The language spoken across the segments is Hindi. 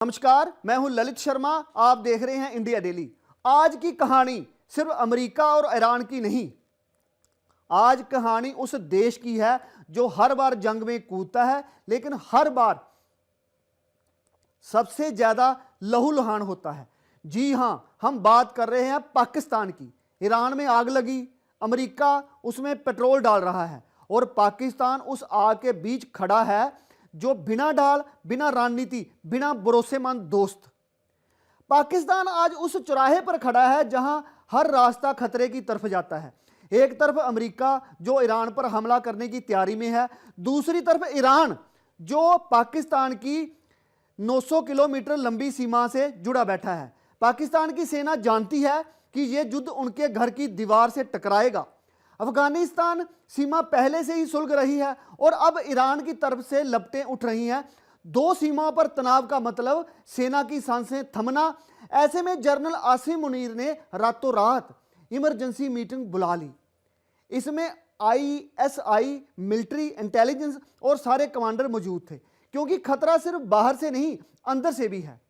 नमस्कार, मैं हूं ललित शर्मा। आप देख रहे हैं इंडिया डेली। आज की कहानी सिर्फ अमेरिका और ईरान की नहीं, आज कहानी उस देश की है जो हर बार जंग में कूदता है लेकिन हर बार सबसे ज्यादा लहूलुहान होता है। जी हां, हम बात कर रहे हैं पाकिस्तान की। ईरान में आग लगी, अमेरिका उसमें पेट्रोल डाल रहा है और पाकिस्तान उस आग के बीच खड़ा है जो बिना ढाल, बिना रणनीति, बिना भरोसेमंद दोस्त। पाकिस्तान आज उस चौराहे पर खड़ा है जहां हर रास्ता खतरे की तरफ जाता है। एक तरफ अमेरिका जो ईरान पर हमला करने की तैयारी में है, दूसरी तरफ ईरान जो पाकिस्तान की 900 किलोमीटर लंबी सीमा से जुड़ा बैठा है। पाकिस्तान की सेना जानती है कि यह युद्ध उनके घर की दीवार से टकराएगा। अफगानिस्तान सीमा पहले से ही सुलग रही है और अब ईरान की तरफ से लपटें उठ रही हैं। दो सीमाओं पर तनाव का मतलब सेना की सांसें थमना। ऐसे में जनरल आसिम मुनीर ने रातों रात इमरजेंसी मीटिंग बुला ली। इसमें आईएसआई, मिलिट्री इंटेलिजेंस और सारे कमांडर मौजूद थे, क्योंकि खतरा सिर्फ बाहर से नहीं, अंदर से भी है।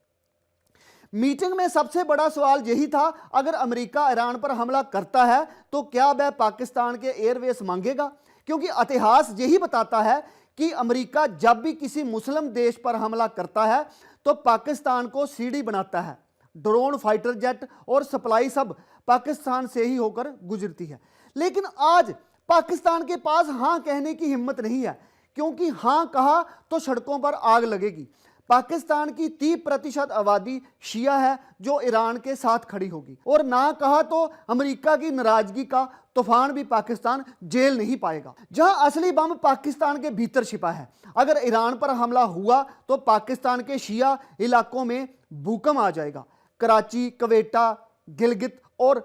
मीटिंग में सबसे बड़ा सवाल यही था, अगर अमेरिका ईरान पर हमला करता है तो क्या वह पाकिस्तान के एयरवेस मांगेगा? क्योंकि इतिहास यही बताता है कि अमेरिका जब भी किसी मुस्लिम देश पर हमला करता है तो पाकिस्तान को सीढ़ी बनाता है। ड्रोन, फाइटर जेट और सप्लाई सब पाकिस्तान से ही होकर गुजरती है। लेकिन आज पाकिस्तान के पास हां कहने की हिम्मत नहीं है, क्योंकि हां कहा तो सड़कों पर आग लगेगी। पाकिस्तान की 30% आबादी शिया है जो ईरान के साथ खड़ी होगी, और ना कहा तो अमेरिका की नाराजगी का तूफान भी पाकिस्तान झेल नहीं पाएगा। जहां असली बम पाकिस्तान के भीतर छिपा है। अगर ईरान पर हमला हुआ तो पाकिस्तान के शिया इलाकों में भूकंप आ जाएगा। कराची, क्वेटा, गिलगित और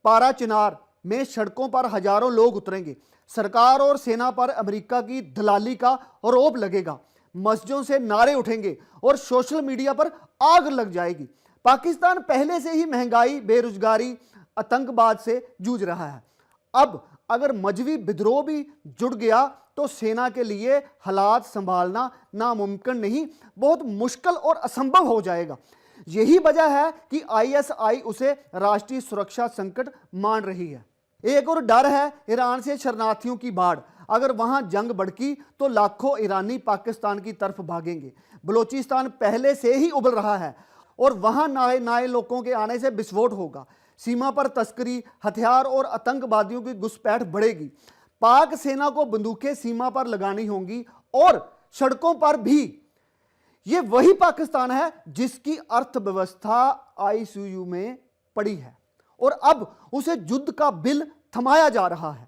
पारा चिनार में सड़कों पर हजारों लोग उतरेंगे। सरकार और सेना पर अमेरिका की दलाली का आरोप लगेगा। मस्जिदों से नारे उठेंगे और सोशल मीडिया पर आग लग जाएगी। पाकिस्तान पहले से ही महंगाई, बेरोजगारी, आतंकवाद से जूझ रहा है। अब अगर मजहबी विद्रोह भी जुड़ गया तो सेना के लिए हालात संभालना नामुमकिन नहीं, बहुत मुश्किल और असंभव हो जाएगा। यही वजह है कि आईएसआई उसे राष्ट्रीय सुरक्षा संकट मान रही है। एक और डर है ईरान से शरणार्थियों की बाढ़। अगर वहां जंग भड़की तो लाखों ईरानी पाकिस्तान की तरफ भागेंगे। बलूचिस्तान पहले से ही उबल रहा है और वहां नए लोगों के आने से विस्फोट होगा। सीमा पर तस्करी, हथियार और आतंकवादियों की घुसपैठ बढ़ेगी। पाक सेना को बंदूकें सीमा पर लगानी होंगी और सड़कों पर भी। यह वही पाकिस्तान है जिसकी अर्थव्यवस्था आईसीयू में पड़ी है और अब उसे युद्ध का बिल थमाया जा रहा है।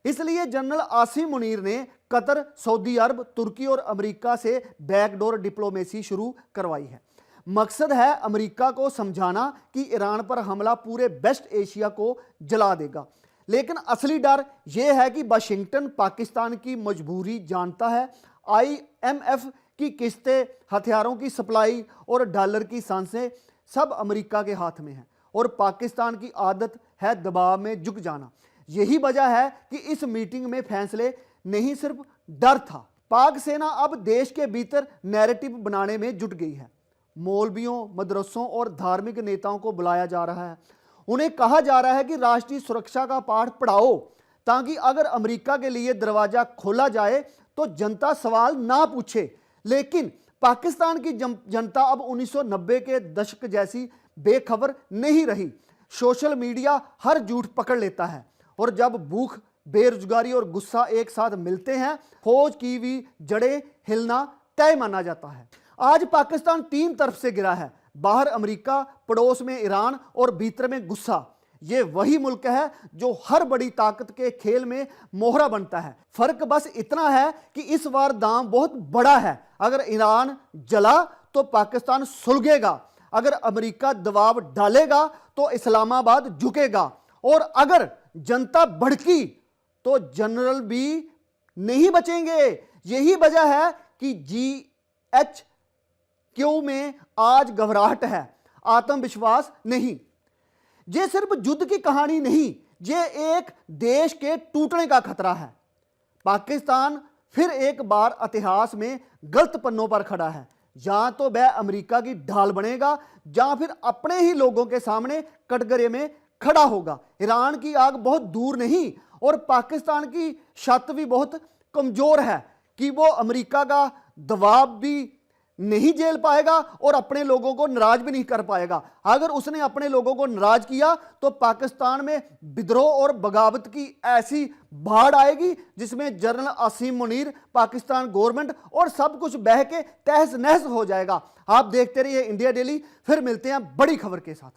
इसलिए जनरल आसिम मुनीर ने कतर, सऊदी अरब, तुर्की और अमेरिका से बैकडोर डिप्लोमेसी शुरू करवाई है। मकसद है अमेरिका को समझाना कि ईरान पर हमला पूरे वेस्ट एशिया को जला देगा। लेकिन असली डर यह है कि वाशिंगटन पाकिस्तान की मजबूरी जानता है। आईएमएफ की किस्तें, हथियारों की सप्लाई और डॉलर की सांसें सब अमेरिका के हाथ में है और पाकिस्तान की आदत है दबाव में झुक जाना। यही वजह है कि इस मीटिंग में फैसले नहीं, सिर्फ डर था। पाक सेना अब देश के भीतर नैरेटिव बनाने में जुट गई है। मौलवियों, मदरसों और धार्मिक नेताओं को बुलाया जा रहा है। उन्हें कहा जा रहा है कि राष्ट्रीय सुरक्षा का पाठ पढ़ाओ, ताकि अगर अमेरिका के लिए दरवाजा खोला जाए तो जनता सवाल ना पूछे। लेकिन पाकिस्तान की जनता अब 1990 के दशक जैसी बेखबर नहीं रही। सोशल मीडिया हर झूठ पकड़ लेता है और जब भूख, बेरोजगारी और गुस्सा एक साथ मिलते हैं, फौज की भी जड़ें हिलना तय माना जाता है। आज पाकिस्तान 3 तरफ से गिरा है। बाहर अमेरिका, पड़ोस में ईरान और भीतर में गुस्सा। ये वही मुल्क है जो हर बड़ी ताकत के खेल में मोहरा बनता है। फर्क बस इतना है कि इस बार दाम बहुत बड़ा है। अगर ईरान जला तो पाकिस्तान सुलगेगा, अगर अमेरिका दबाव डालेगा तो इस्लामाबाद झुकेगा, और अगर जनता भड़की तो जनरल भी नहीं बचेंगे। यही वजह है कि GHQ में आज घबराहट है, आत्मविश्वास नहीं। ये सिर्फ युद्ध की कहानी नहीं, ये एक देश के टूटने का खतरा है। पाकिस्तान फिर एक बार इतिहास में गलत पन्नों पर खड़ा है। या तो वह अमेरिका की ढाल बनेगा या फिर अपने ही लोगों के सामने कटघरे में खड़ा होगा। ईरान की आग बहुत दूर नहीं और पाकिस्तान की छत भी बहुत कमजोर है कि वो अमेरिका का दबाव भी नहीं झेल पाएगा और अपने लोगों को नाराज भी नहीं कर पाएगा। अगर उसने अपने लोगों को नाराज किया तो पाकिस्तान में विद्रोह और बगावत की ऐसी बाढ़ आएगी जिसमें जनरल आसिम मुनीर, पाकिस्तान गवर्नमेंट और सब कुछ बह के तहस नहस हो जाएगा। आप देखते रहिए इंडिया डेली, फिर मिलते हैं बड़ी खबर के साथ।